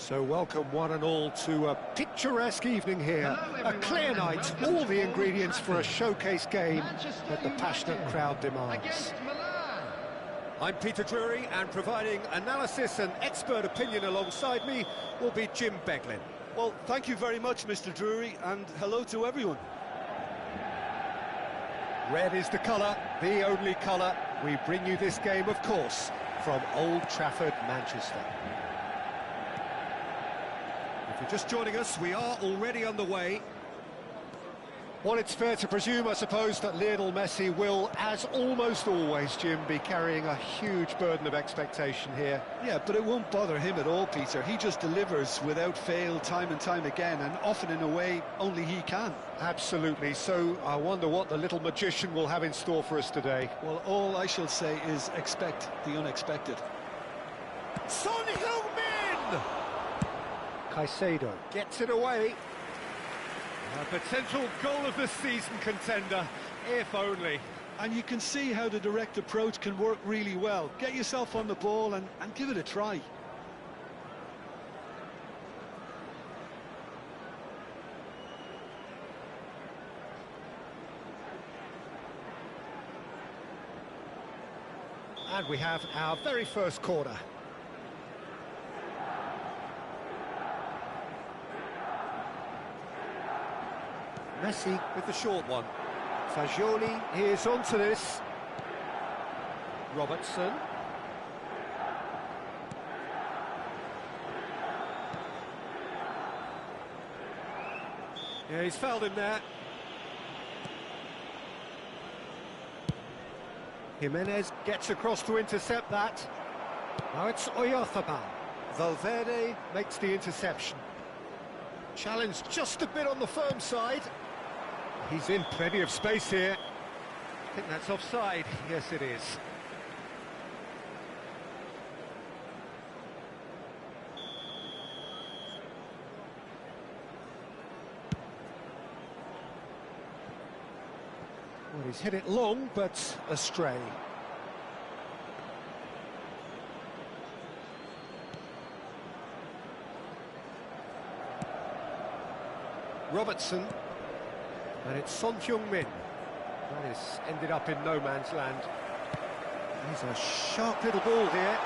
So welcome one and all to a picturesque evening here, a clear night, all the ingredients for a showcase game that the passionate crowd demands. I'm Peter Drury, and providing analysis and expert opinion alongside me will be Jim Beglin. Well, thank you very much, Mr. Drury, and hello to everyone. Red is the colour, the only colour. We bring you this game, of course, from Old Trafford, Manchester. If you're just joining us, we are already underway. Well, it's fair to presume, I suppose, that Lionel Messi will, as almost always, Jim, be carrying a huge burden of expectation here. Yeah, but it won't bother him at all, Peter. He just delivers without fail time and time again, and often in a way only he can. Absolutely. So I wonder what the little magician will have in store for us today. Well, all I shall say is expect the unexpected. Son Heung-min! Caicedo gets it away. A potential goal of the season contender, if only. And you can see how the direct approach can work really well. Get yourself on the ball and give it a try. And we have our very first corner. Messi with the short one. Fagioli is onto this. Robertson. Yeah, he's fouled him there. Jimenez gets across to intercept that. Now it's Oyarzabal. Valverde makes the interception. Challenge just a bit on the firm side. He's in plenty of space here. I think that's offside. Yes, it is. Well, he's hit it long, but astray. Robertson. And it's Son Heung-min. That is ended up in no man's land. He's a sharp little ball here.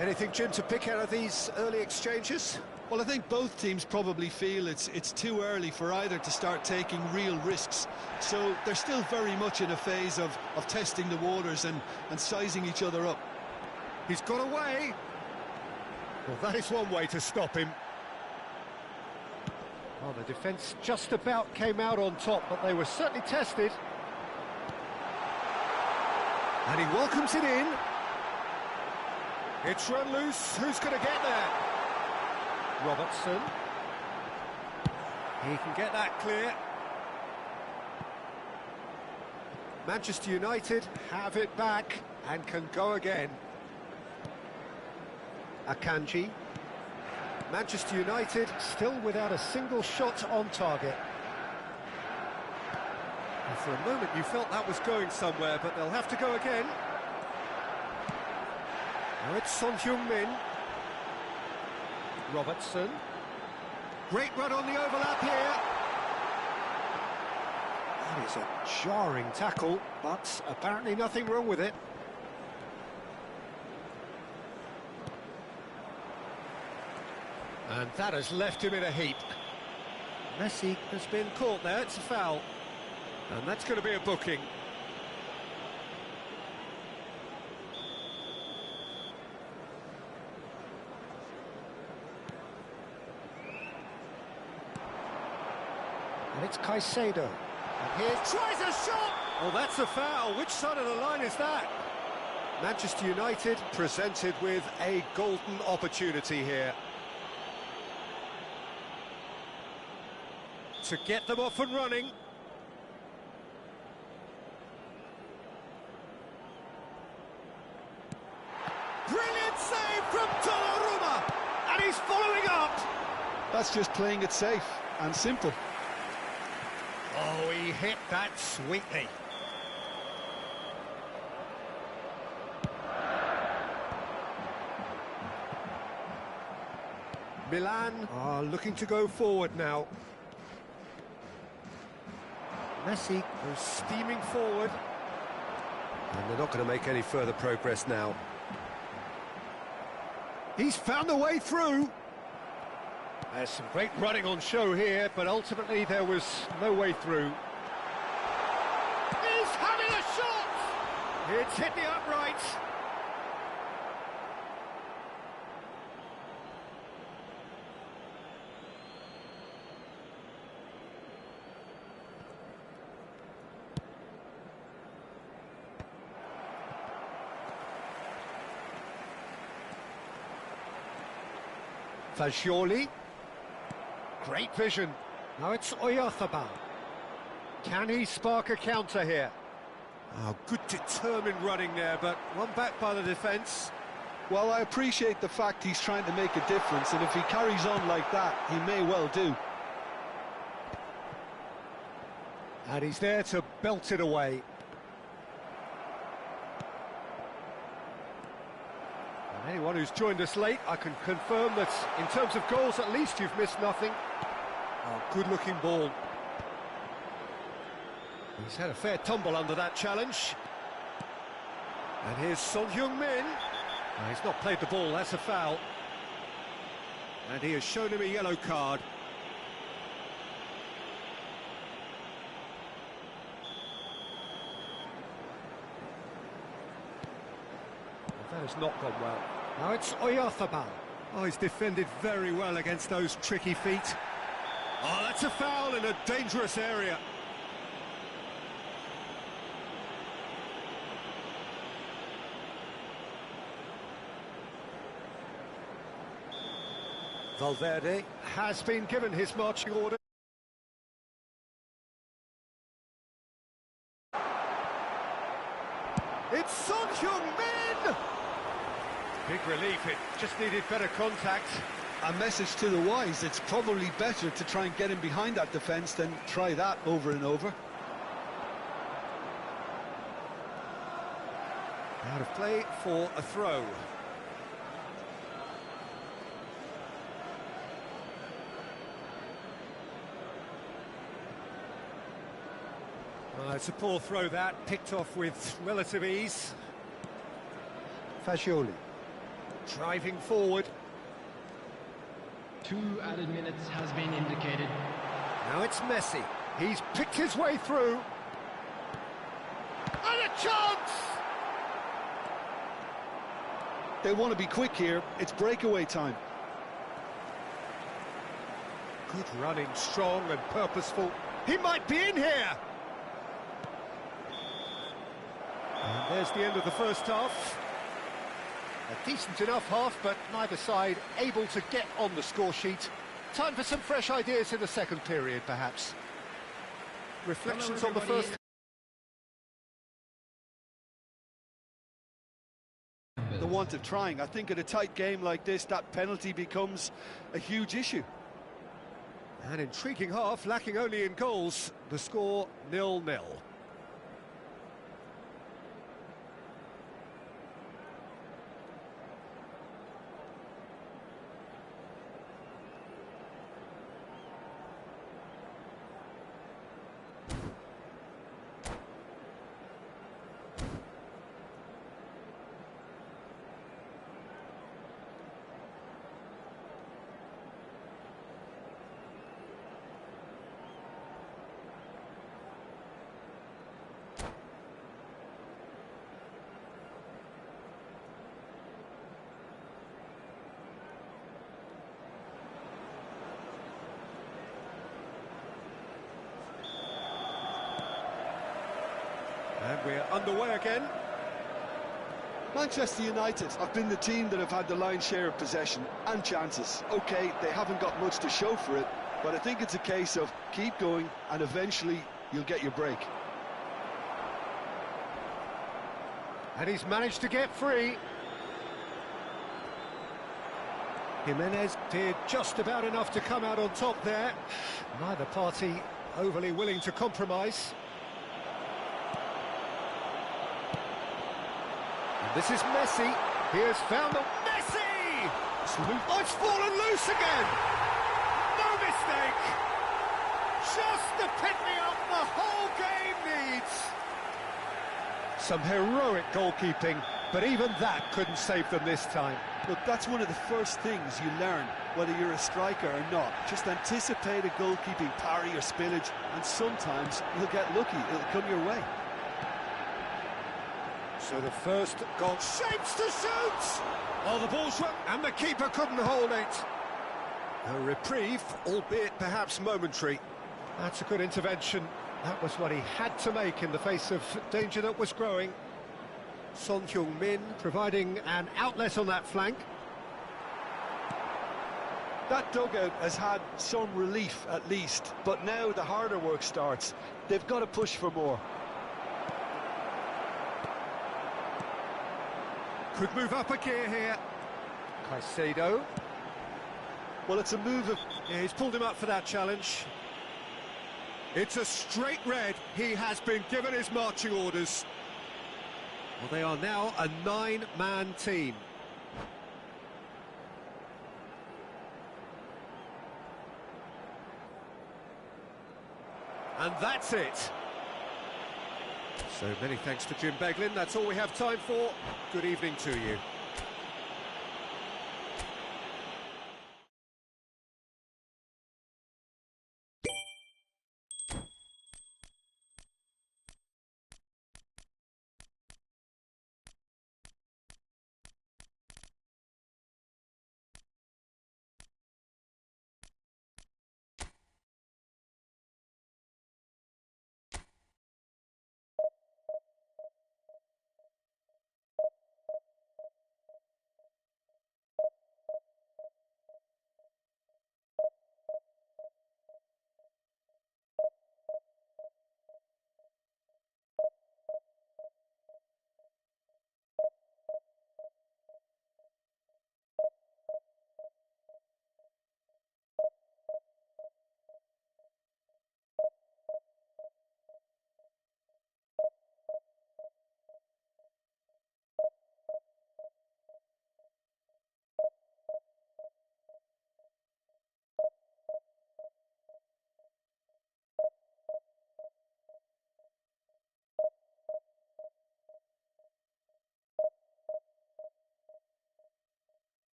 Anything, Jim, to pick out of these early exchanges? Well, I think both teams probably feel it's too early for either to start taking real risks. So they're still very much in a phase of testing the waters and sizing each other up. He's got away. Well, that is one way to stop him. Well, the defence just about came out on top, but they were certainly tested. And he welcomes it in. It's run loose. Who's going to get there? Robertson. He can get that clear. Manchester United have it back and can go again. Akanji. Manchester United still without a single shot on target. And for a moment you felt that was going somewhere, but they'll have to go again. Now it's Son Heung-min. Robertson. Great run on the overlap here. That is a jarring tackle, but apparently nothing wrong with it. And that has left him in a heap. Messi has been caught there, it's a foul. And that's going to be a booking. And it's Caicedo. And here tries a shot! Oh, that's a foul. Which side of the line is that? Manchester United presented with a golden opportunity here. To get them off and running. Brilliant save from Donnarumma! And he's following up! That's just playing it safe and simple. Oh, he hit that sweetly. Milan are looking to go forward now. Messi goes steaming forward. And they're not going to make any further progress now. He's found a way through. There's some great running on show here, but ultimately there was no way through. He's having a shot! It's hit the uprights. Fagioli. Great vision. Now it's Oyarzabal. Can he spark a counter here? Oh, good determined running there, but one back by the defence. Well, I appreciate the fact he's trying to make a difference, and if he carries on like that, he may well do. And he's there to belt it away. And anyone who's joined us late, I can confirm that in terms of goals, at least you've missed nothing. Oh, good-looking ball. He's had a fair tumble under that challenge. And here's Son Heung-min. He's not played the ball, that's a foul. And he has shown him a yellow card. That has not gone well. Now it's Oyarzabal. Oh, he's defended very well against those tricky feet. Oh, that's a foul in a dangerous area. Valverde has been given his marching order. It's Son Heung-min! Big relief, it just needed better contact. A message to the wise, it's probably better to try and get him behind that defence than try that over and over. Out of play for a throw. It's a poor throw that, picked off with relative ease. Fagioli driving forward. 2 added minutes has been indicated. Now it's Messi. He's picked his way through. And a chance! They want to be quick here. It's breakaway time. Good running, strong and purposeful. He might be in here! And there's the end of the first half. A decent enough half, but neither side able to get on the score sheet. Time for some fresh ideas in the second period, perhaps. Reflections on the first. The want of trying. I think at a tight game like this, that penalty becomes a huge issue. An intriguing half, lacking only in goals. The score 0-0. And we're underway again. Manchester United have been the team that have had the lion's share of possession and chances. OK, they haven't got much to show for it, but I think it's a case of keep going and eventually you'll get your break. And he's managed to get free. Jimenez did just about enough to come out on top there. Neither party overly willing to compromise. And this is Messi. He has found the... Messi! Oh, it's fallen loose again! No mistake! Just the pick-me-up the whole game needs! Some heroic goalkeeping, but even that couldn't save them this time. Look, that's one of the first things you learn, whether you're a striker or not. Just anticipate a goalkeeping parry or spillage, and sometimes you'll get lucky, it'll come your way. So the first goal shapes to shoot! Oh, the ball's went, and the keeper couldn't hold it. A reprieve, albeit perhaps momentary. That's a good intervention. That was what he had to make in the face of danger that was growing. Son Heung-min providing an outlet on that flank. That dugout has had some relief at least, but now the harder work starts. They've got to push for more. Could move up a gear here. Caicedo. Well, it's a move of... Yeah, he's pulled him up for that challenge. It's a straight red. He has been given his marching orders. Well, they are now a 9-man team. And that's it. So many thanks to Jim Beglin. That's all we have time for. Good evening to you.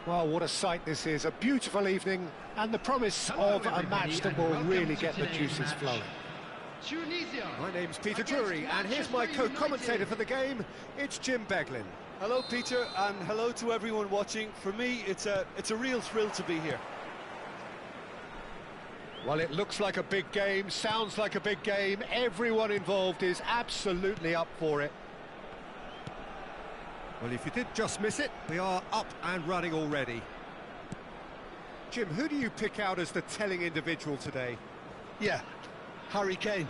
Well, what a sight this is. A beautiful evening and the promise of a match that will really get the juices flowing. My name's Peter Drury, and here's my co-commentator for the game. It's Jim Beglin. Hello, Peter, and hello to everyone watching. For me, it's a real thrill to be here. Well, it looks like a big game, sounds like a big game. Everyone involved is absolutely up for it. Well, if you did just miss it, we are up and running already. Jim, who do you pick out as the telling individual today? Yeah, Harry Kane.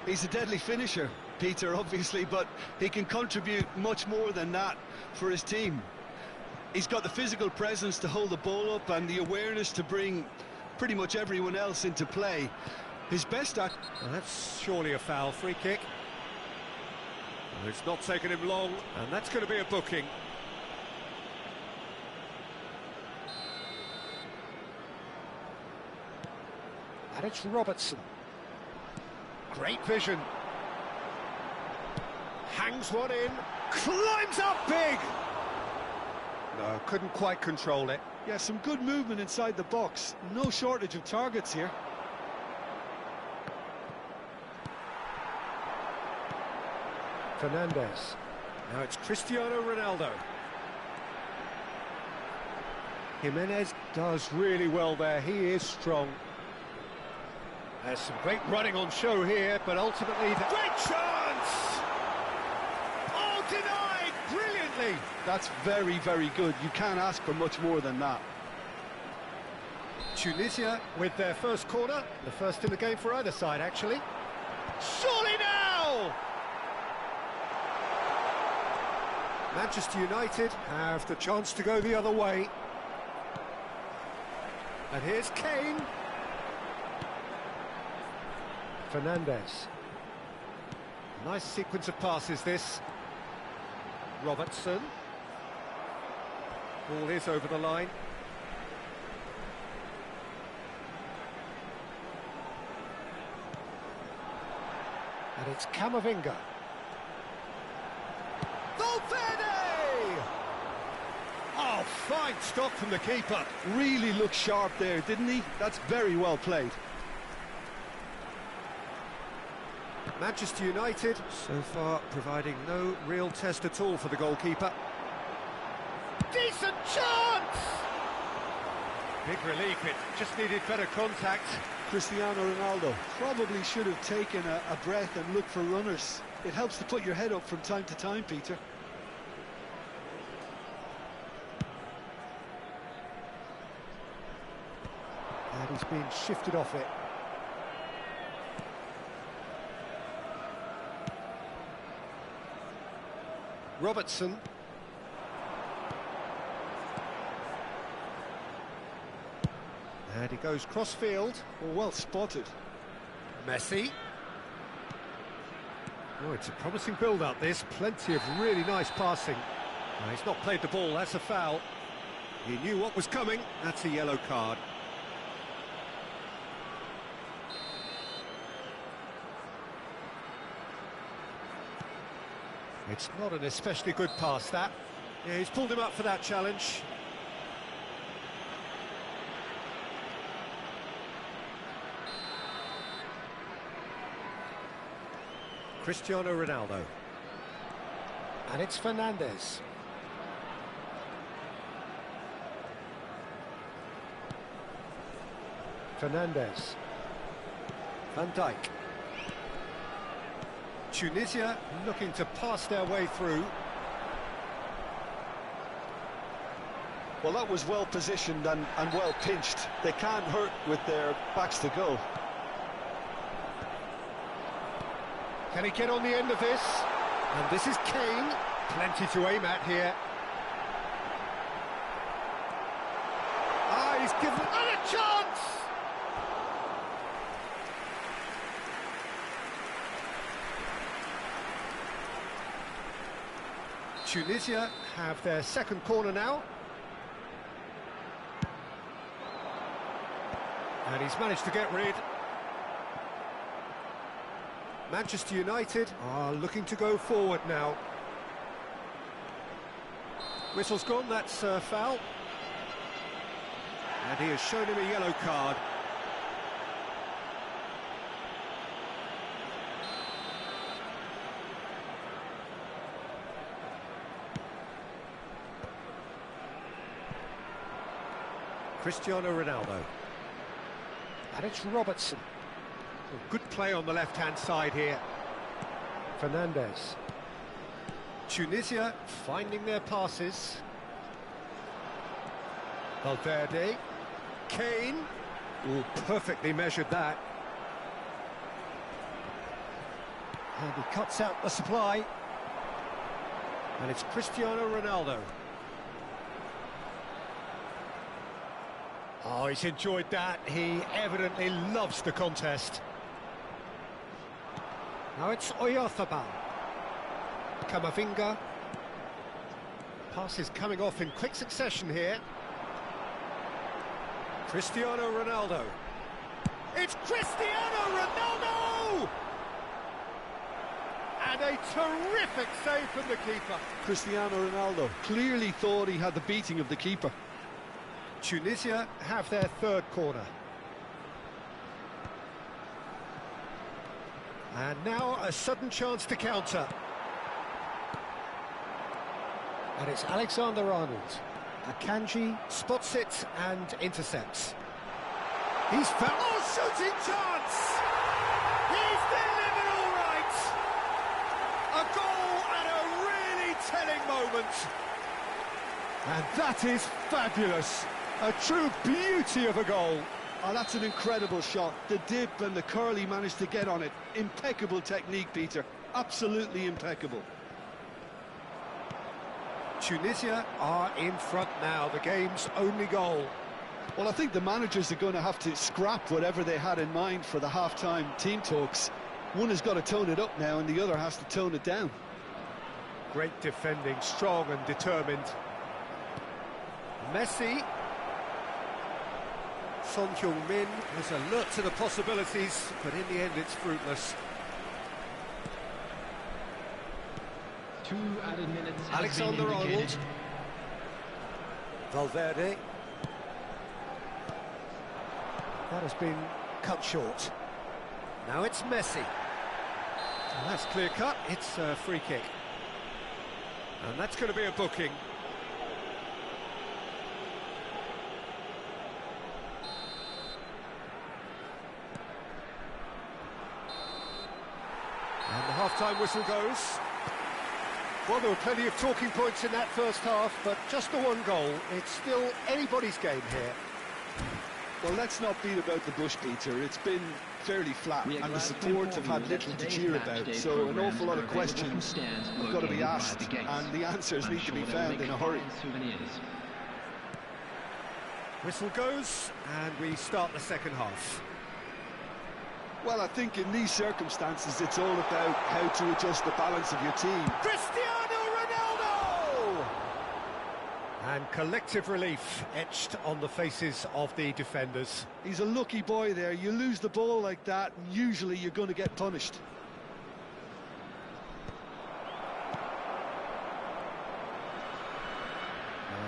He's a deadly finisher, Peter, obviously, but he can contribute much more than that for his team. He's got the physical presence to hold the ball up and the awareness to bring pretty much everyone else into play. His best act... Well, that's surely a foul. Free kick. Well, it's not taken him long, and that's going to be a booking. And it's Robertson. Great vision. Hangs one in. Climbs up big! No, couldn't quite control it. Yeah, some good movement inside the box. No shortage of targets here. Fernandes. Now it's Cristiano Ronaldo. Jimenez does really well there. He is strong. There's some great running on show here, but ultimately... Great chance! Oh, denied! Brilliantly! That's very, very good. You can't ask for much more than that. Tunisia with their first corner. The first in the game for either side, actually. Surely now! Manchester United have the chance to go the other way. And here's Kane. Fernandes. Nice sequence of passes, this. Robertson. Ball is over the line. And it's Camavinga. Valverde! Oh, fine stop from the keeper. Really looked sharp there, didn't he? That's very well played. Manchester United, so far, providing no real test at all for the goalkeeper. Decent chance! Big relief, it just needed better contact. Cristiano Ronaldo probably should have taken a breath and looked for runners. It helps to put your head up from time to time, Peter. And he's been shifted off it. Robertson. And he goes cross-field. Well spotted. Messi. Oh, it's a promising build-up, this. Plenty of really nice passing. No, he's not played the ball, that's a foul. He knew what was coming, that's a yellow card. It's not an especially good pass, that. Yeah, he's pulled him up for that challenge. Cristiano Ronaldo. And it's Fernandes. Fernandes. Van Dijk. Tunisia looking to pass their way through. Well, that was well positioned and well pinched. They can't hurt with their backs to goal. Can he get on the end of this? And this is Kane. Plenty to aim at here. Ah, he's given another chance! Tunisia have their second corner now. And he's managed to get rid. Manchester United are looking to go forward now. Whistle's gone, that's a foul. And he has shown him a yellow card. Cristiano Ronaldo. And it's Robertson. Good play on the left-hand side here. Fernandes. Tunisia finding their passes. Valverde. Kane. Oh, perfectly measured that. And he cuts out the supply. And it's Cristiano Ronaldo. Oh, he's enjoyed that. He evidently loves the contest. Now it's Oyarzabal. Camavinga. Pass is coming off in quick succession here. Cristiano Ronaldo. It's Cristiano Ronaldo! And a terrific save from the keeper. Cristiano Ronaldo clearly thought he had the beating of the keeper. Tunisia have their third corner. And now a sudden chance to counter. And it's Alexander-Arnold. Akanji spots it and intercepts. He's found... Oh, shooting chance! He's delivered all right! A goal at a really telling moment. And that is fabulous. A true beauty of a goal. Oh, that's an incredible shot. The dip and the curl he managed to get on it. Impeccable technique, Peter. Absolutely impeccable. Tunisia are in front now, the game's only goal. Well, I think the managers are going to have to scrap whatever they had in mind for the half-time team talks. One has got to tone it up now and the other has to tone it down. Great defending, strong and determined. Messi. Son Heung-min is alert to the possibilities, but in the end it's fruitless. 2 added minutes. Alexander-Arnold. Valverde. That has been cut short. Now it's Messi. And that's clear cut, it's a free kick. And that's going to be a booking. And the half-time whistle goes. Well, there were plenty of talking points in that first half, but just the one goal. It's still anybody's game here. Well, let's not beat about the bush, Peter. It's been fairly flat, and the support have had little to cheer about, so an awful lot of questions have got to be asked, and the answers need to be found in a hurry. Whistle goes, and we start the second half. Well, I think in these circumstances, it's all about how to adjust the balance of your team. Cristiano Ronaldo! And collective relief etched on the faces of the defenders. He's a lucky boy there. You lose the ball like that, and usually you're going to get punished.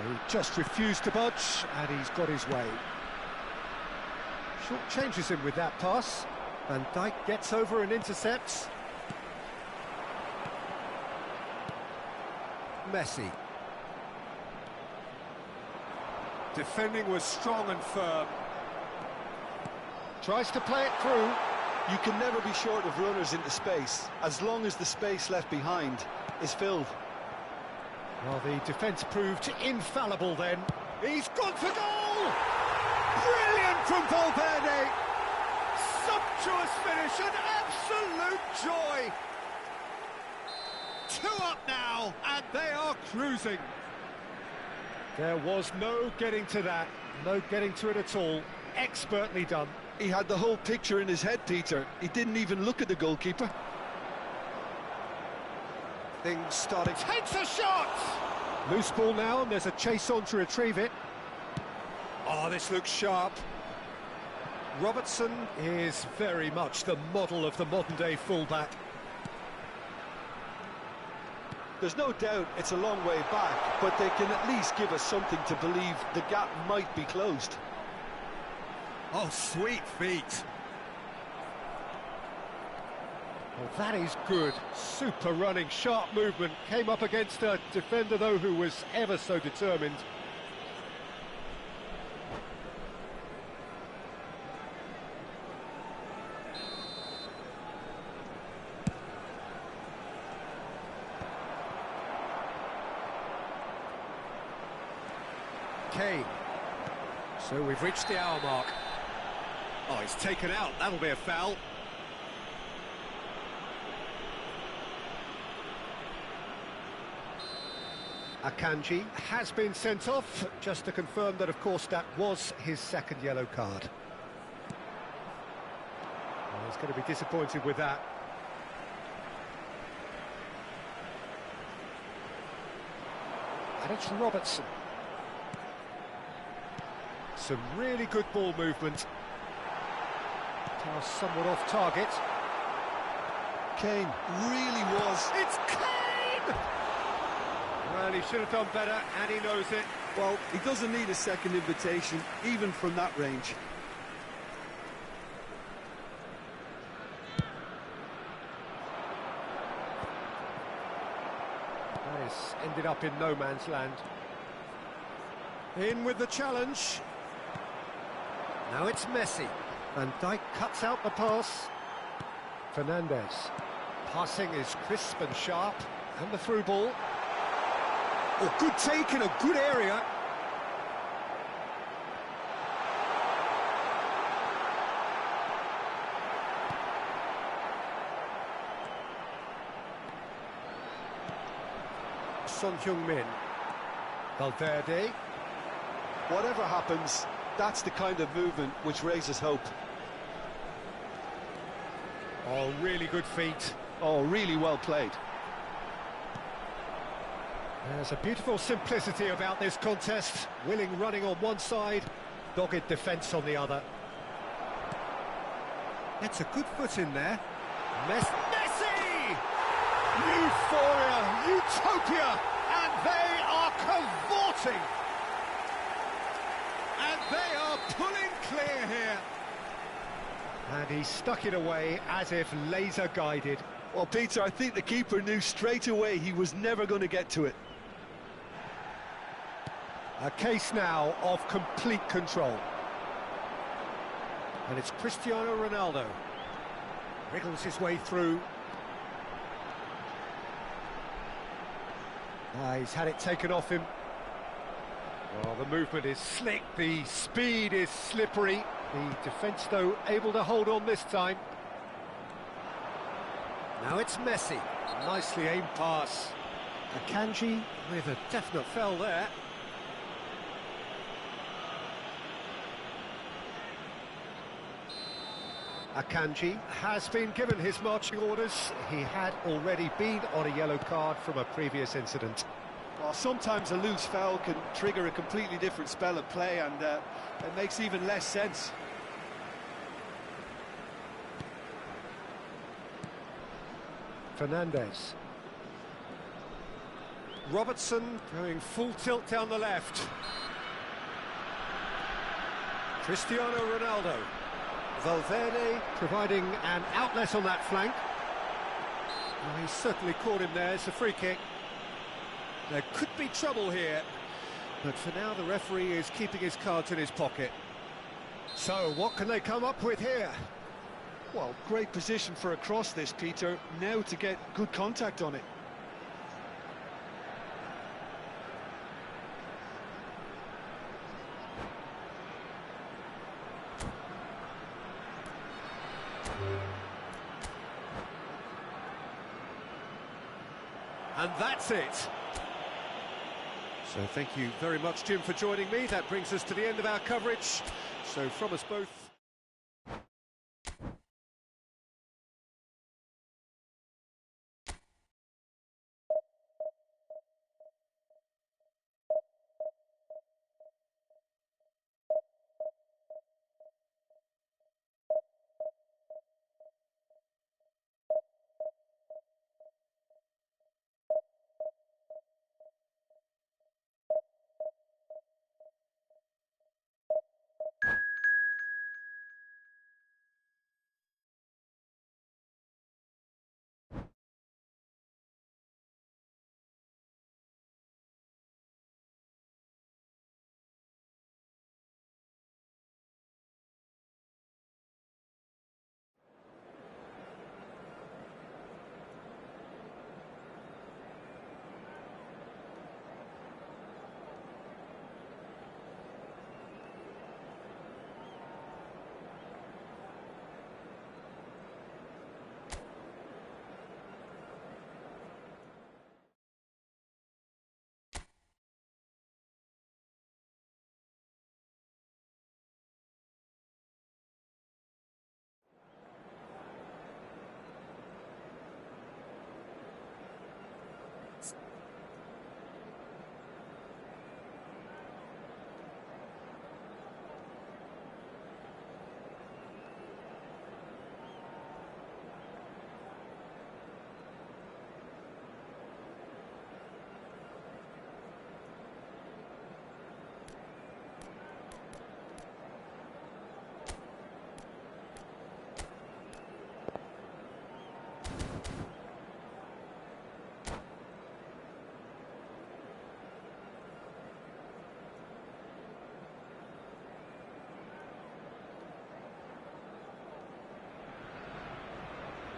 He just refused to budge, and he's got his way. Short changes him with that pass. Van Dijk gets over and intercepts. Messi. Defending was strong and firm. Tries to play it through. You can never be short of runners into space, as long as the space left behind is filled. Well, the defence proved infallible then. He's gone for goal! Brilliant from Valverde! Sumptuous finish, an absolute joy! 2 up now, and they are cruising. There was no getting to that, no getting to it at all. Expertly done. He had the whole picture in his head, Peter. He didn't even look at the goalkeeper. Things starting. Takes a shot! Loose ball now, and there's a chase on to retrieve it. Oh, this looks sharp. Robertson is very much the model of the modern-day fullback. There's no doubt it's a long way back, but they can at least give us something to believe the gap might be closed. Oh, sweet feet. Well, that is good. Super running, sharp movement. Came up against a defender, though, who was ever so determined. Kane. So we've reached the hour mark. Oh, he's taken out. That'll be a foul. Akanji has been sent off, just to confirm that, of course, that was his second yellow card. Oh, he's going to be disappointed with that. And it's Robertson. Some really good ball movement. Pass somewhat off target. Kane really was. It's Kane! Well, he should have done better, and he knows it. Well, he doesn't need a second invitation, even from that range. That has ended up in no man's land. In with the challenge. Now it's Messi. Van Dijk cuts out the pass. Fernandez. Passing is crisp and sharp. And the through ball. Oh, good take in a good area. Son Heung-min. Valverde. Whatever happens, that's the kind of movement which raises hope. Oh, really good feet. Oh, really well played. There's a beautiful simplicity about this contest. Willing running on one side, dogged defence on the other. That's a good foot in there. Messi! Euphoria, utopia, and they are cavorting. And they are pulling clear here. And he stuck it away as if laser guided. Well, Peter, I think the keeper knew straight away he was never going to get to it. A case now of complete control. And it's Cristiano Ronaldo. Wriggles his way through. He's had it taken off him. Oh, the movement is slick, the speed is slippery. The defence, though, able to hold on this time. Now it's Messi. Nicely aimed pass. Akanji with a definite foul there. Akanji has been given his marching orders. He had already been on a yellow card from a previous incident. Well, sometimes a loose foul can trigger a completely different spell of play, and it makes even less sense. Fernandez. Robertson going full tilt down the left. Cristiano Ronaldo. Valverde providing an outlet on that flank. Well, he's certainly caught him there. It's a free kick. There could be trouble here, but for now the referee is keeping his cards in his pocket. So what can they come up with here? Well, great position for a cross this, Peter. Now to get good contact on it. And that's it. So thank you very much, Jim, for joining me. That brings us to the end of our coverage. So from us both...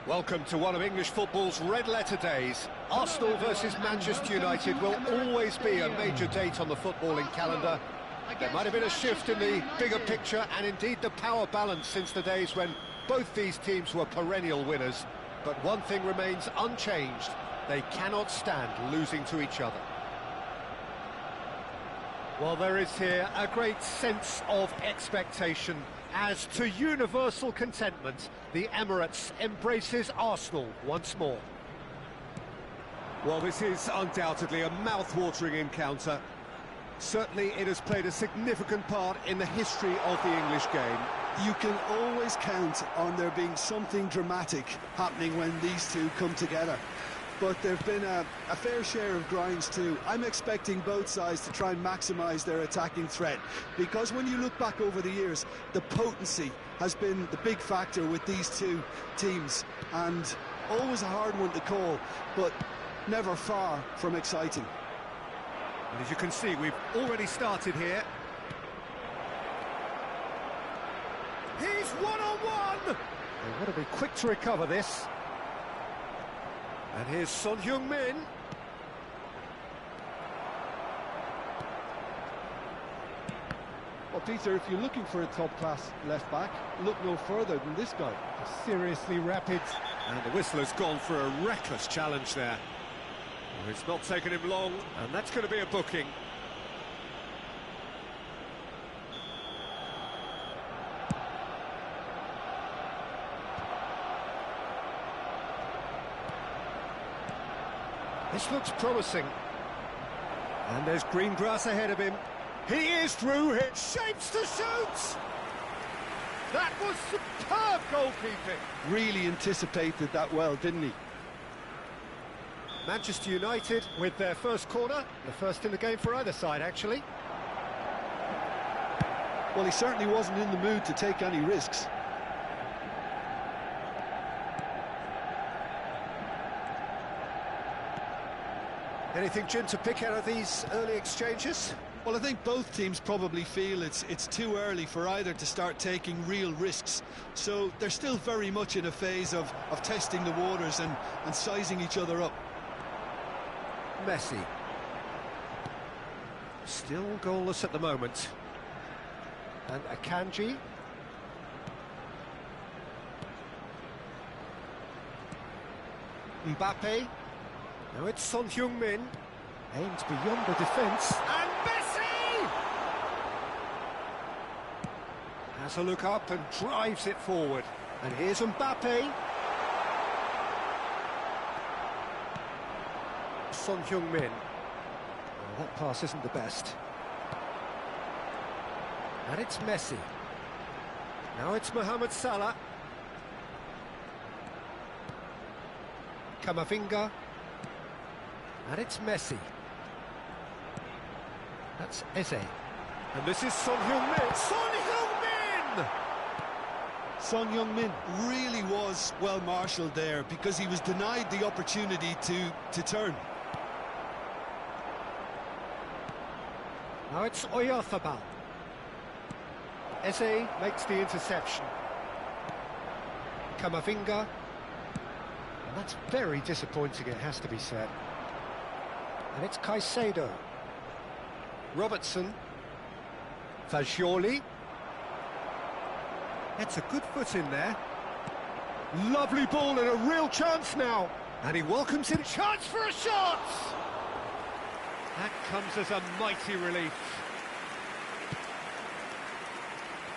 Welcome to one of English football's red-letter days. Arsenal versus Manchester United will always be a major date on the footballing calendar. There might have been a shift in the bigger picture and indeed the power balance since the days when both these teams were perennial winners. But one thing remains unchanged: they cannot stand losing to each other. Well, there is here a great sense of expectation. As to universal contentment, the Emirates embraces Arsenal once more. Well, this is undoubtedly a mouth-watering encounter. Certainly it has played a significant part in the history of the English game. You can always count on there being something dramatic happening when these two come together. But there have been a fair share of grinds too. I'm expecting both sides to try and maximise their attacking threat, because when you look back over the years, the potency has been the big factor with these two teams, and always a hard one to call, but never far from exciting. And as you can see, we've already started here. He's one-on-one! They've got to be quick to recover this. And here's Son Heung-min. Well, Peter, if you're looking for a top-class left-back, look no further than this guy. Seriously rapid. And the whistle has gone for a reckless challenge there. Well, it's not taken him long, and that's going to be a booking. This looks promising. And there's green grass ahead of him. He is through here. Shapes to shoot! That was superb goalkeeping. Really anticipated that well, didn't he? Manchester United with their first corner. The first in the game for either side, actually. Well, he certainly wasn't in the mood to take any risks. Anything, Jim, to pick out of these early exchanges? Well, I think both teams probably feel it's too early for either to start taking real risks. So they're still very much in a phase of testing the waters and sizing each other up. Messi. Still goalless at the moment. And Akanji. Mbappe. Now it's Son Heung-min. Aims beyond the defence. And Messi! Has a look up and drives it forward. And here's Mbappe. Son Heung-min. Well, that pass isn't the best. And it's Messi. Now it's Mohamed Salah. Camavinga. And it's Messi. That's Eze. And this is Son Heung-min. Son Heung-min! Son Heung-min really was well marshalled there, because he was denied the opportunity to turn. Now it's Oyarzabal. Eze makes the interception. Camavinga. And that's very disappointing, it has to be said. And it's Caicedo. Robertson. Fagioli. It's a good foot in there. Lovely ball and a real chance now. And he welcomes it. Chance for a shot! That comes as a mighty relief.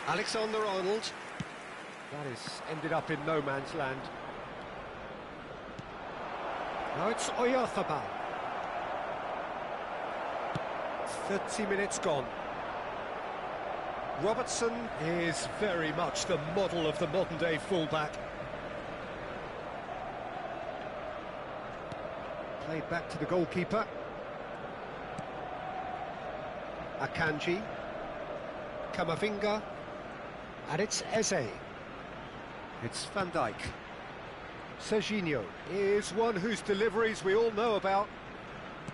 Alexander-Arnold. That is ended up in no man's land. Now it's Oyarzabal. 30 minutes gone. Robertson is very much the model of the modern-day fullback. Played back to the goalkeeper. Akanji. Camavinga. And it's Eze. It's Van Dijk. Serginho is one whose deliveries we all know about.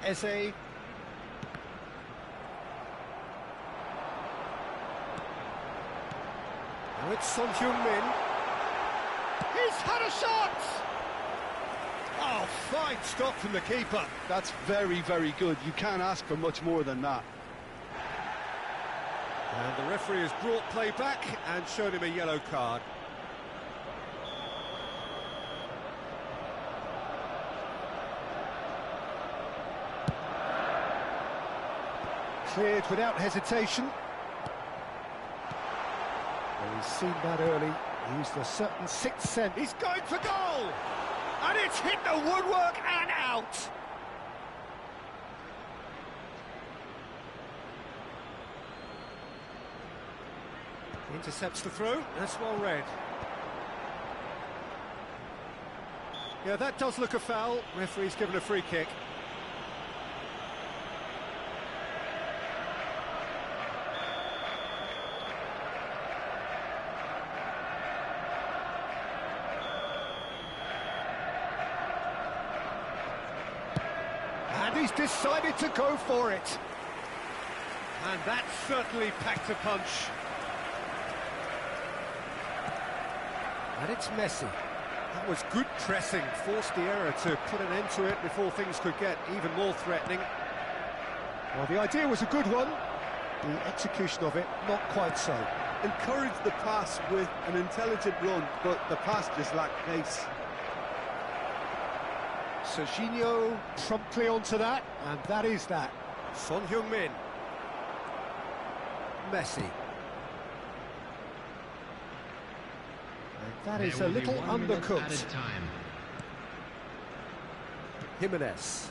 Eze. Now it's Son Heung-min. He's had a shot! Oh, fine stop from the keeper. That's very, very good. You can't ask for much more than that. And the referee has brought play back and shown him a yellow card. Cleared without hesitation. Well, he's seen that early. He used a certain sixth sense. He's going for goal! And it's hit the woodwork and out! Intercepts the throw. That's well read. Yeah, that does look a foul. Referee's given a free kick. And he's decided to go for it. And that certainly packed a punch. And it's Messi. That was good pressing, forced the error to put an end to it before things could get even more threatening. Well, the idea was a good one. The execution of it, not quite so. Encouraged the pass with an intelligent run, but the pass just lacked pace. Serginho promptly onto that, and that is that. Son Heung-min. Messi. And that is a little undercooked. Jimenez.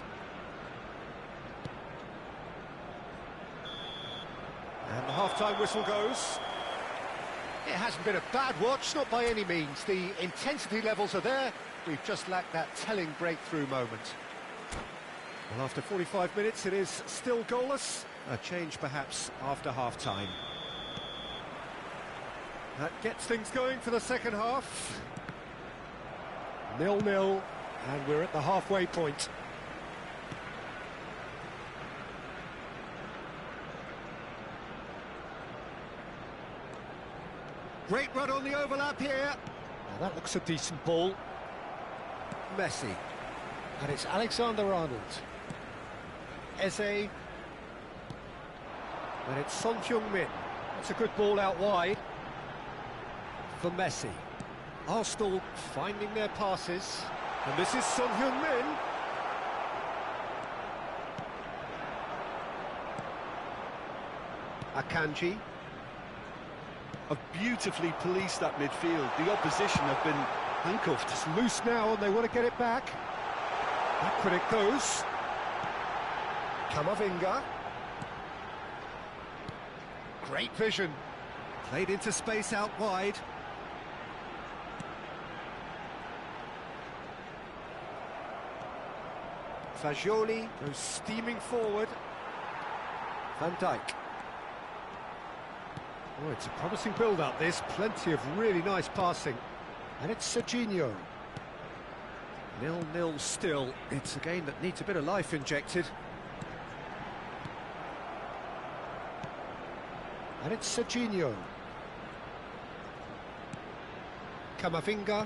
And the half-time whistle goes. It hasn't been a bad watch, not by any means. The intensity levels are there. We've just lacked that telling breakthrough moment. Well, after 45 minutes, it is still goalless. A change, perhaps, after half-time. That gets things going for the second half. 0-0, and we're at the halfway point. Great run on the overlap here. Now that looks a decent ball. Messi. And it's Alexander-Arnold. Eze. And it's Son Heung-min. That's a good ball out wide for Messi. Arsenal finding their passes. And this is Son Heung-min. Akanji. Have beautifully policed that midfield. The opposition have been handcuffed. It's loose now and they want to get it back. Backward it goes. Camavinga. Great vision. Played into space out wide. Fagioli goes steaming forward. Van Dijk. Oh, it's a promising build-up, this. Plenty of really nice passing. And it's Serginho. 0-0 still. It's a game that needs a bit of life injected. And it's Serginho. Camavinga.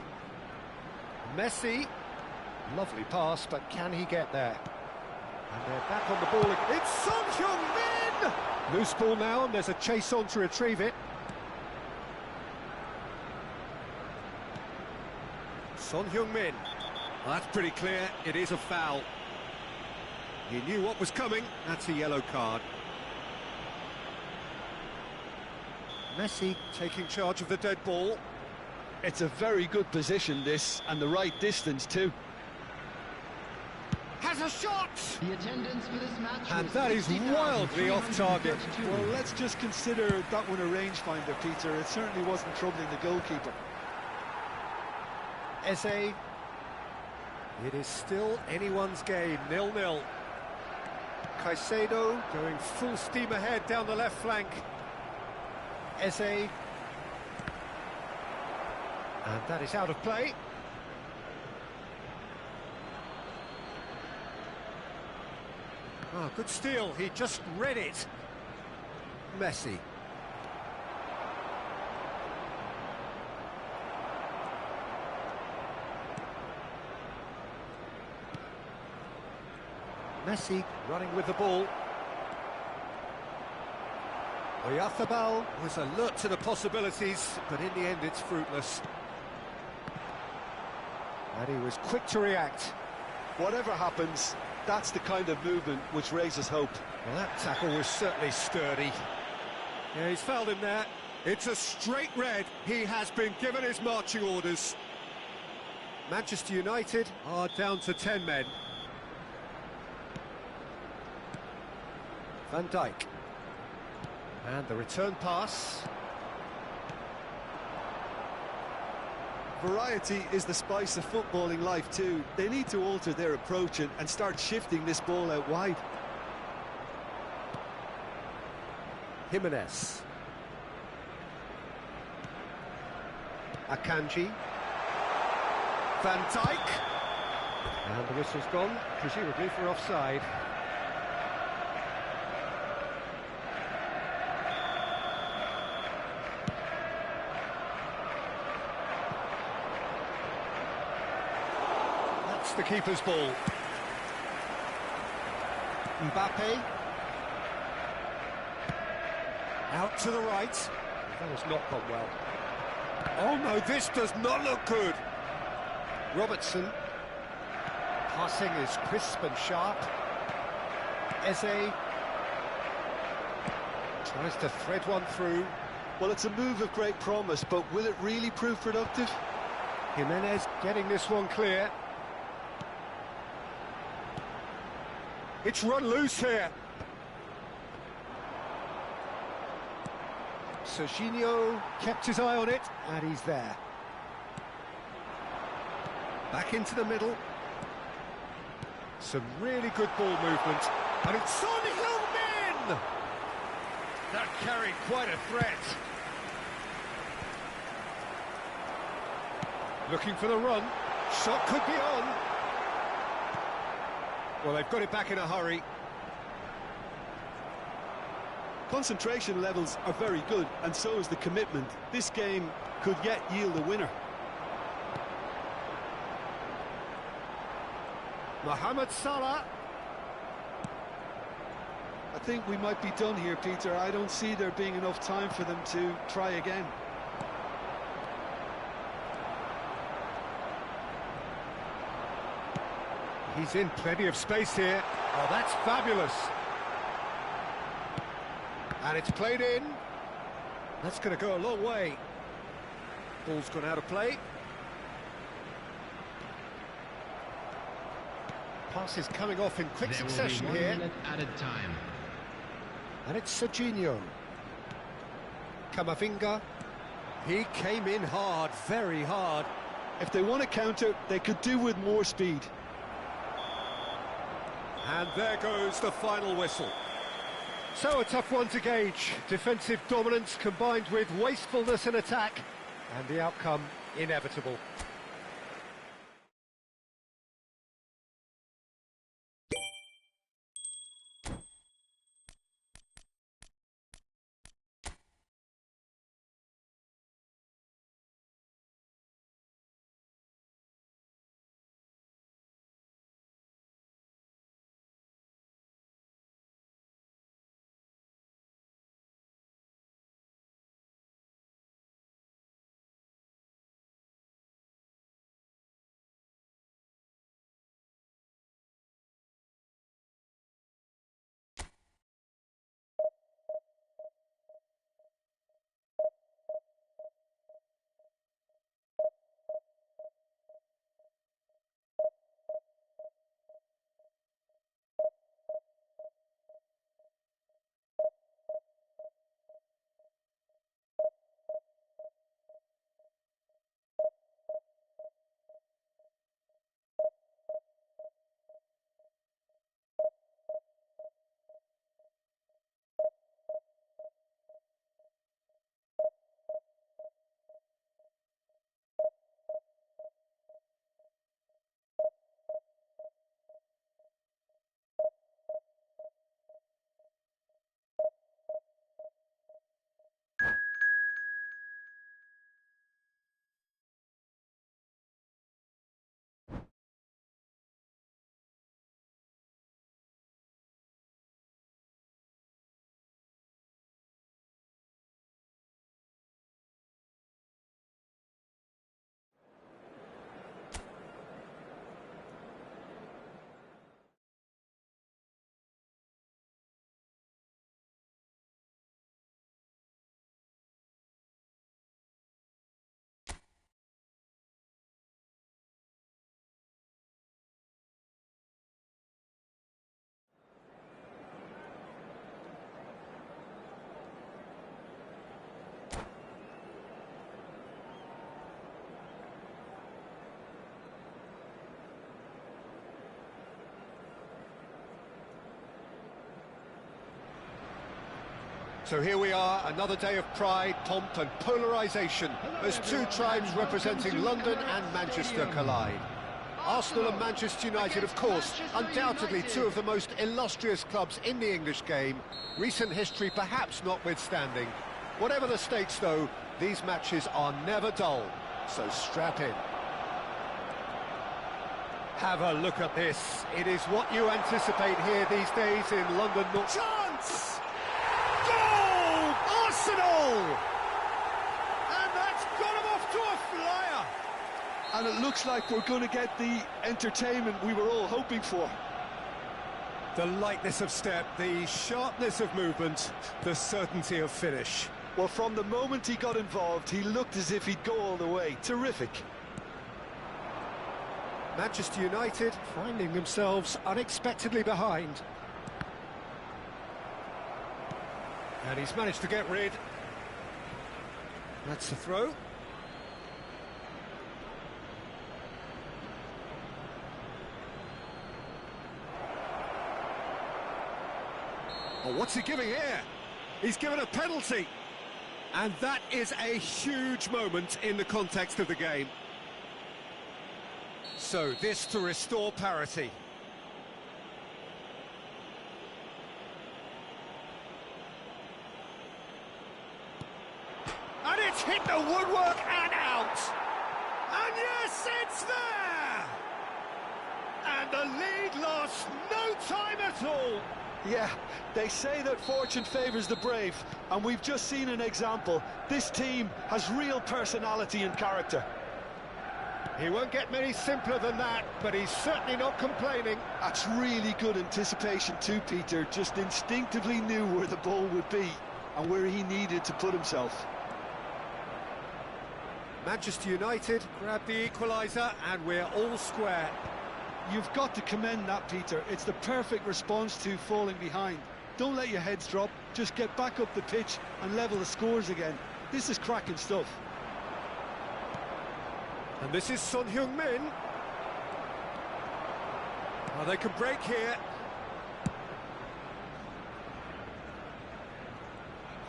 Messi. Lovely pass, but can he get there? And they're back on the ball again. It's Son Heung-min! Loose ball now, and there's a chase on to retrieve it. Son Heung-min. Well, that's pretty clear. It is a foul. He knew what was coming. That's a yellow card. Messi taking charge of the dead ball. It's a very good position, this, and the right distance too. Has a shot! The attendance for this match, and that is wildly off target. Well, let's just consider that one a rangefinder, Peter. It certainly wasn't troubling the goalkeeper. Eze. It is still anyone's game, 0-0. Caicedo going full steam ahead down the left flank. Eze. And that is out of play. Oh, good steal. He just read it. Messi. Messi running with the ball. Oyarzábal was alert to the possibilities, but in the end it's fruitless. And he was quick to react. Whatever happens, that's the kind of movement which raises hope. Well, that tackle was certainly sturdy. Yeah, he's fouled him there. It's a straight red. He has been given his marching orders. Manchester United are down to 10 men. Van Dijk. And the return pass. Variety is the spice of footballing life too. They need to alter their approach and start shifting this ball out wide. Jimenez. Akanji. Van Dijk. And the whistle's gone, presumably for offside. That's the keeper's ball. Mbappe. Out to the right. That has not gone well. Oh no, this does not look good. Robertson. Passing is crisp and sharp. Eze. Tries to thread one through. Well, it's a move of great promise, but will it really prove productive? Jimenez getting this one clear. It's run loose here. Serginho kept his eye on it, and he's there. Back into the middle. Some really good ball movement. And it's Son Heung-min! That carried quite a threat. Looking for the run. Shot could be on. Well, they've got it back in a hurry. Concentration levels are very good, and so is the commitment. This game could yet yield a winner. Mohamed Salah. I think we might be done here, Peter. I don't see there being enough time for them to try again. He's in plenty of space here. Oh, that's fabulous. And it's played in. That's going to go a long way. Ball's gone out of play. Pass is coming off in quick succession here. 1 minute added time. And it's Serginho. Camavinga. He came in hard, very hard. If they want to counter, they could do with more speed. And there goes the final whistle. So a tough one to gauge. Defensive dominance combined with wastefulness in attack. And the outcome inevitable. So here we are, another day of pride, pomp and polarisation as two tribes representing London and Manchester collide. Arsenal and Manchester United, of course, undoubtedly two of the most illustrious clubs in the English game, recent history perhaps notwithstanding. Whatever the stakes, though, these matches are never dull, so strap in. Have a look at this. It is what you anticipate here these days in London. Chance! Goal! Arsenal! And that's got him off to a flyer. And it looks like we're going to get the entertainment we were all hoping for. The lightness of step, the sharpness of movement, the certainty of finish. Well, from the moment he got involved, he looked as if he'd go all the way. Terrific. Manchester United finding themselves unexpectedly behind. And he's managed to get rid. That's the throw. Oh, what's he giving here? He's given a penalty. And that is a huge moment in the context of the game. So, this to restore parity. And it's hit the woodwork and out! And yes, it's there! And the lead lost no time at all! Yeah, they say that fortune favours the brave, and we've just seen an example. This team has real personality and character. He won't get many simpler than that, but he's certainly not complaining. That's really good anticipation too, Peter. Just instinctively knew where the ball would be and where he needed to put himself. Manchester United grab the equaliser, and we're all square. You've got to commend that, Peter. It's the perfect response to falling behind. Don't let your heads drop. Just get back up the pitch and level the scores again. This is cracking stuff. And this is Son Heung-min. Well, they can break here.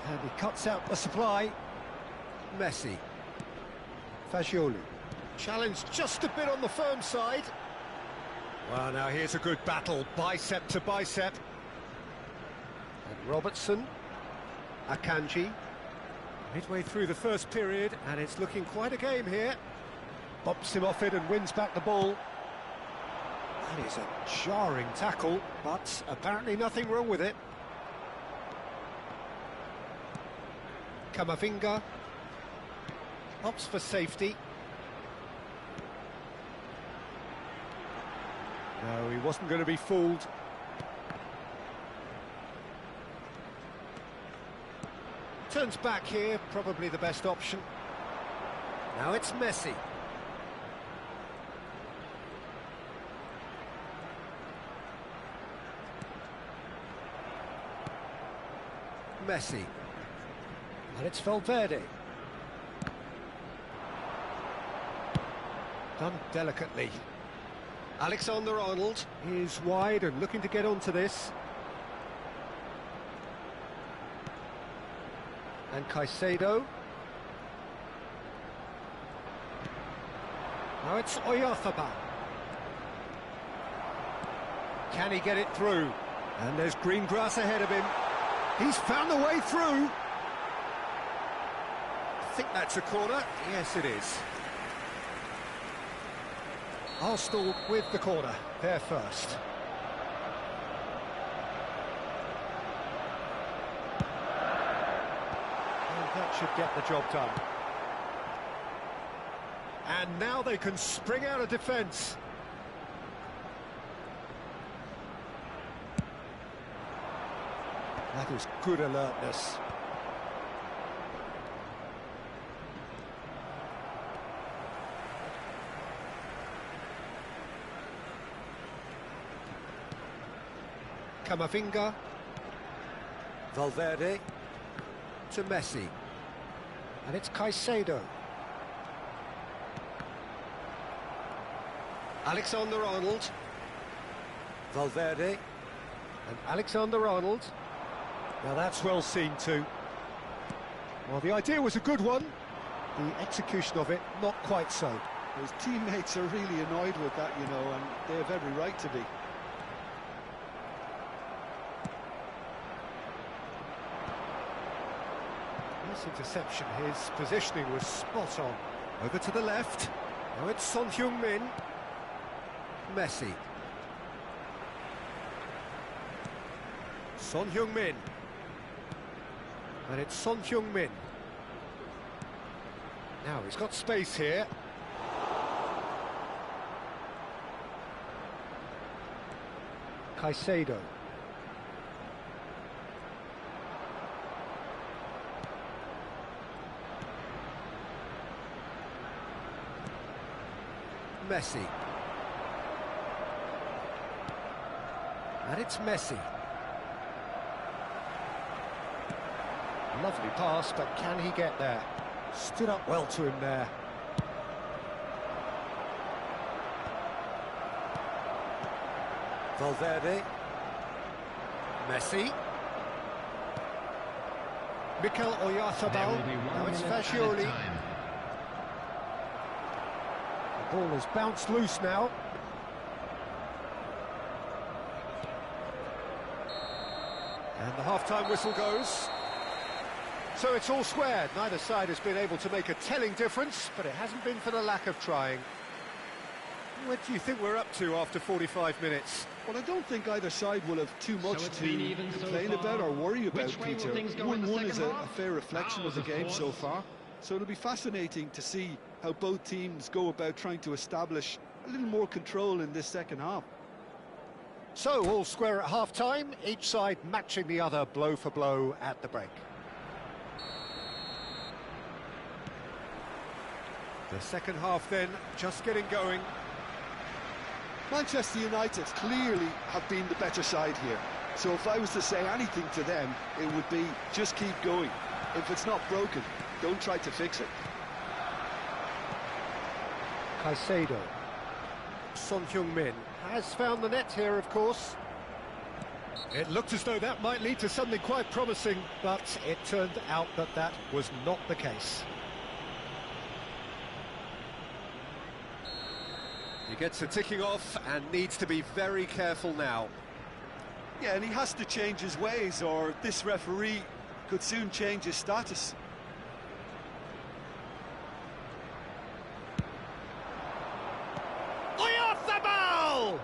And he cuts out the supply. Messi. Fagioli. Challenged just a bit on the firm side. Well, now here's a good battle, bicep to bicep. And Robertson. Akanji. Midway through the first period, and it's looking quite a game here. Bumps him off it and wins back the ball. That is a jarring tackle, but apparently nothing wrong with it. Camavinga. Opts for safety. No, he wasn't going to be fooled. Turns back here, probably the best option. Now it's Messi. Messi. And it's Valverde. Done delicately. Alexander-Arnold is wide and looking to get onto this. And Caicedo. Now it's Oyarzabal. Can he get it through? And there's green grass ahead of him. He's found a way through. I think that's a corner. Yes, it is. Arsenal with the corner, there first. And that should get the job done. And now they can spring out of defence. That is good alertness. Camavinga. Valverde. To Messi. And it's Caicedo. Alexander-Arnold. Valverde. And Alexander-Arnold. Now that's well seen too. Well, the idea was a good one. The execution of it, not quite so. His teammates are really annoyed with that, you know, and they have every right to be. Nice interception. His positioning was spot on. Over to the left. Now it's Son Heung-min. Messi. Son Heung-min. And it's Son Heung-min. Now he's got space here. Caicedo. Messi. And it's Messi. Lovely pass, but can he get there? Stood up well to him there. Valverde. Messi. Mikel Oyarzabal. Now it's Fagioli. The ball has bounced loose now. And the half-time whistle goes. So it's all squared. Neither side has been able to make a telling difference, but it hasn't been for the lack of trying. What do you think we're up to after 45 minutes? Well, I don't think either side will have too much to complain about or worry about, Peter. 1-1 is a fair reflection of the game so far. So it'll be fascinating to see how both teams go about trying to establish a little more control in this second half. So, all square at half-time, each side matching the other blow for blow at the break. The second half then, just getting going. Manchester United clearly have been the better side here. So if I was to say anything to them, it would be just keep going. If it's not broken, don't try to fix it. Caicedo. Son Heung-min has found the net here, of course. It looked as though that might lead to something quite promising, but it turned out that that was not the case. He gets the ticking off and needs to be very careful now. Yeah, and he has to change his ways, or this referee could soon change his status. Oyarzabal!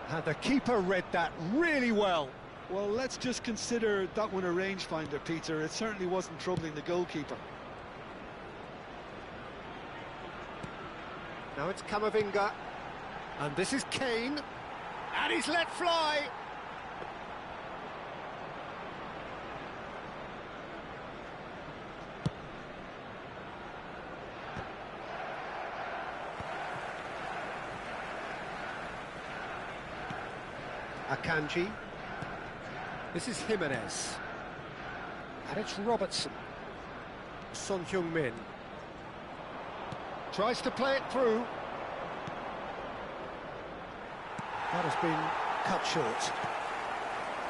And the keeper read that really well. Well, let's just consider that one a rangefinder, Peter. It certainly wasn't troubling the goalkeeper. Now it's Camavinga, and this is Kane, and he's let fly. Akanji. This is Jimenez, and it's Robertson. Son Heung-min. Tries to play it through. That has been cut short.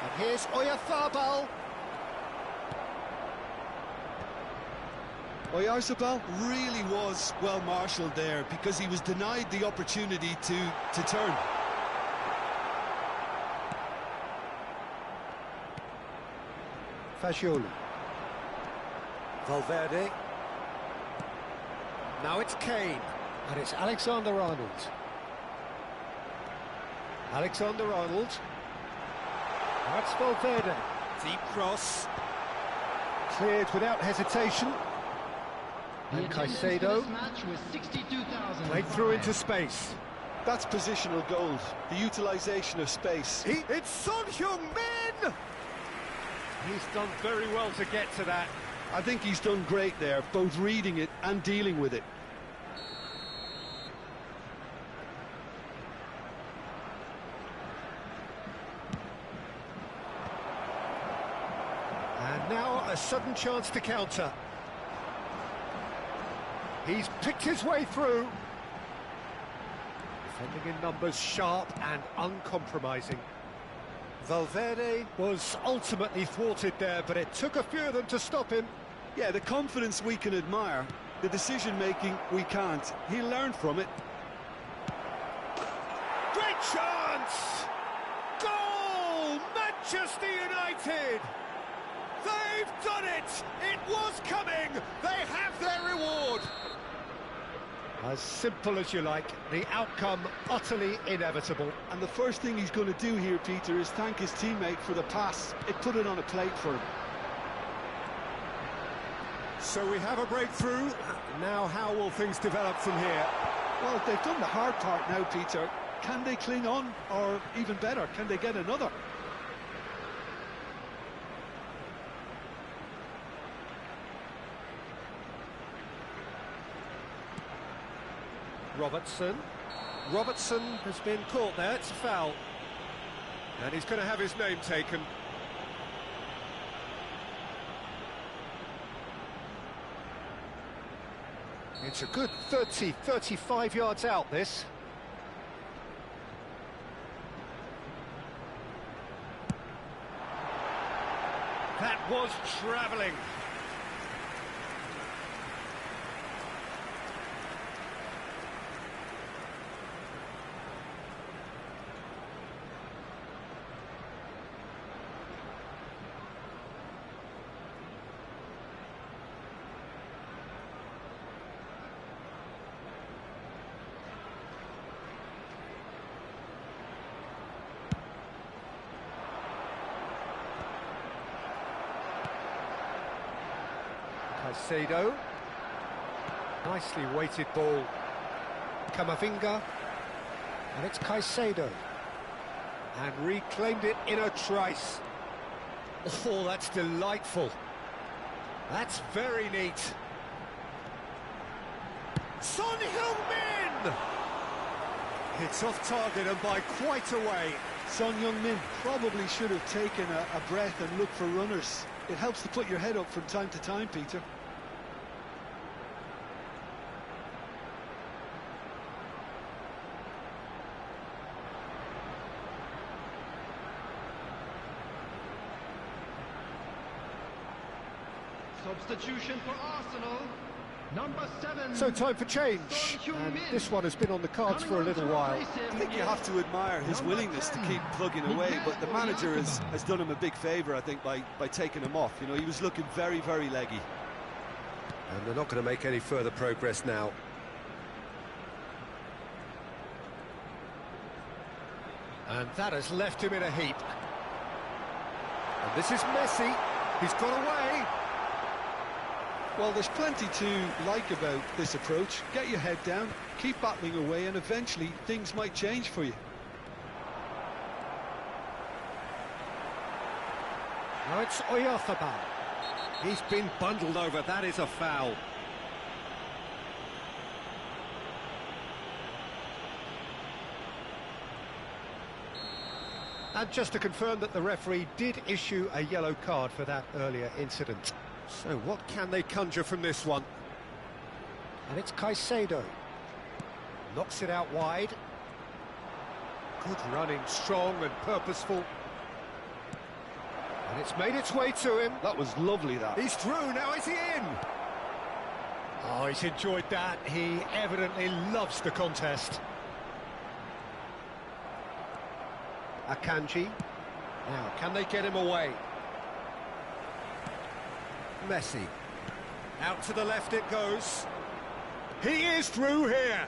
And here's Oyarzabal. Oyarzabal really was well marshalled there because he was denied the opportunity to turn. Fagioli. Valverde. Now it's Kane, and it's Alexander-Arnold. Alexander-Arnold. That's Valverde. Deep cross. Cleared without hesitation. And Caicedo. Played through into space. That's positional gold, the utilisation of space. It's Son Heung-min! He's done very well to get to that. I think he's done great there, both reading it and dealing with it. And now a sudden chance to counter. He's picked his way through. Defending in numbers, sharp and uncompromising. Valverde was ultimately thwarted there, but it took a few of them to stop him. Yeah, the confidence we can admire, the decision-making we can't. He'll learn from it. Great chance! Goal! Manchester United! They've done it! It was coming! They have their reward! As simple as you like, the outcome utterly inevitable. And the first thing he's going to do here, Peter, is thank his teammate for the pass. It put it on a plate for him. So we have a breakthrough. Now how will things develop from here? Well, they've done the hard part now, Peter. Can they cling on? Or even better, can they get another? Robertson has been caught there, it's a foul. And he's going to have his name taken. It's a good 35 yards out, this. That was travelling. Caicedo, nicely weighted ball. Camavinga, and it's Caicedo, and reclaimed it in a trice. Oh, that's delightful. That's very neat. Son Heung-min! It's off target and by quite a way. Son Heung-min probably should have taken a breath and looked for runners. It helps to put your head up from time to time, Peter. Substitution for Arsenal. Number 7. So time for change, and this one has been on the cards for a little while. I think you have to admire his willingness to keep plugging away, but the manager has done him a big favour, I think, by taking him off. You know, he was looking very, very leggy. And they're not going to make any further progress now. And that has left him in a heap. And this is Messi. He's got away. Well, there's plenty to like about this approach. Get your head down, keep battling away, and eventually things might change for you. Now it's Oyarzabal. He's been bundled over. That is a foul. And just to confirm that the referee did issue a yellow card for that earlier incident. So what can they conjure from this one? And it's Caicedo. Knocks it out wide. Good running, strong and purposeful. And it's made its way to him. That was lovely, that. He's through, now is he in? Oh, he's enjoyed that. He evidently loves the contest. Akanji. Now, can they get him away? Messi. Out to the left it goes. He is through here.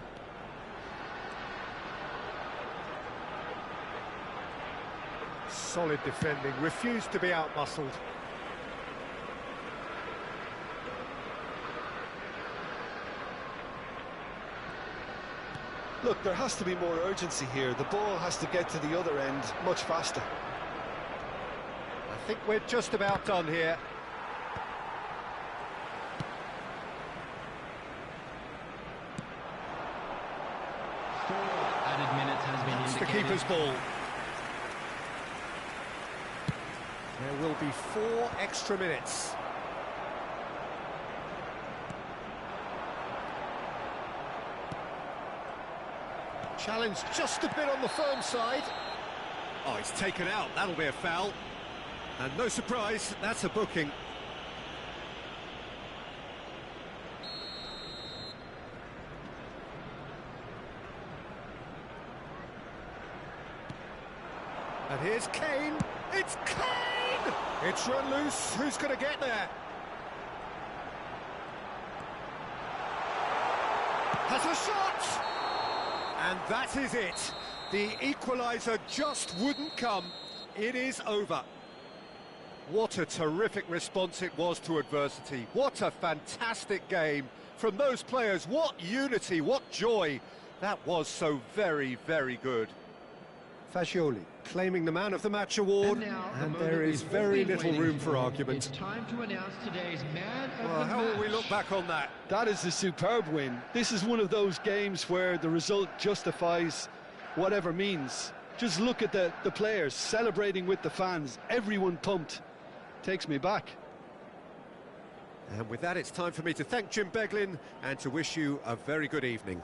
Solid defending, refused to be out-muscled. Look, there has to be more urgency here. The ball has to get to the other end much faster. I think we're just about done here. Added minutes has been It's the indicated. keeper's ball. There will be 4 extra minutes. Challenge just a bit on the firm side. Oh, it's taken out. That'll be a foul. And no surprise, that's a booking. And here's Kane. It's Kane! It's run loose. Who's going to get there? Has a shot! And that is it. The equaliser just wouldn't come. It is over. What a terrific response it was to adversity. What a fantastic game from those players. What unity, what joy. That was so very, very good. Fagioli claiming the Man of the Match award, and there is very little room for argument. It's time to announce today's Man of the Well, how Match. will we look back on that? That is a superb win. This is one of those games where the result justifies whatever means. Just look at the players celebrating with the fans. Everyone pumped. Takes me back. And with that, it's time for me to thank Jim Beglin and to wish you a very good evening.